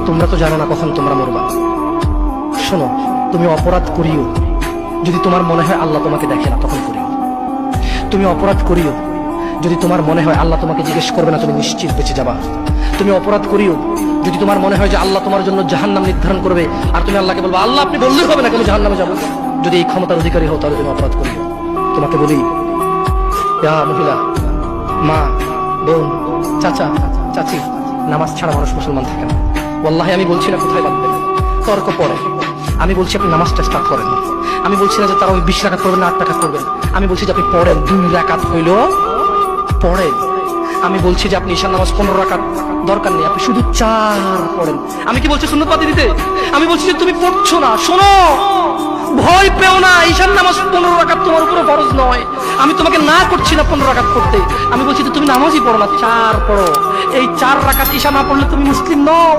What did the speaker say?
তোমরা তো জানো না কখন তোমরা মরবা। শোনো, তুমি অপরাধ করিও যদি তোমার মনে হয় আল্লাহ তোমাকে দেখে না, তখন করিও। তুমি অপরাধ করিও যদি তোমার মনে হয় আল্লাহ তোমাকে জিজ্ঞেস করবে না, তুমি নিশ্চিত বেঁচে যাবা। তুমি অপরাধ করিও যদি তোমার মনে হয় যে আল্লাহ তোমার জন্য জাহান্নাম নির্ধারণ করবে, আর তুমি আল্লাহকে বলবো আল্লাহ আপনি বললেই হবে না আমি জাহান্নামে যাবো। যদি এই ক্ষমতার অধিকারী হও তাহলে তুমি অপরাধ করিও। তোমাকে বলি, মহিলা, মা, বোন, চাচা, চাচি, নামাজ ছাড়া মানুষ মুসলমান থাকে না। ওয়াল্লাহি আমি বলছি না কোথায় বাঁধবেন, তর্ক পড়ে। আমি বলছি আপনি নামাজটা স্টার্ট করেন। আমি বলছি না যে তারা ওই 20 রাকাত করবেন না 8 রাকাত করবেন। আমি বলছি যে আপনি পড়েন, 2 রাকাত হইল পড়েন। আমি বলছি যে আপনি ঈশার নামাজ 15 রাকাত দরকার নেই, আপনি শুধু 4 পড়েন। আমি কি বলছি সুন্নত বাদ দিতে? আমি বলছি যে তুমি পড়ছো না, শোনো, ভয় পেও না, ঈশার নামাজ 15 রাকাত তোমার উপরে ফরজ নয়। আমি তোমাকে না করছি না 15 রাকাত করতে। আমি বলছি যে তুমি নামাজই পড়ো না, 4 পড়ো। এই 4 রাকাত ঈশা না পড়লে তুমি মুসলিম নও।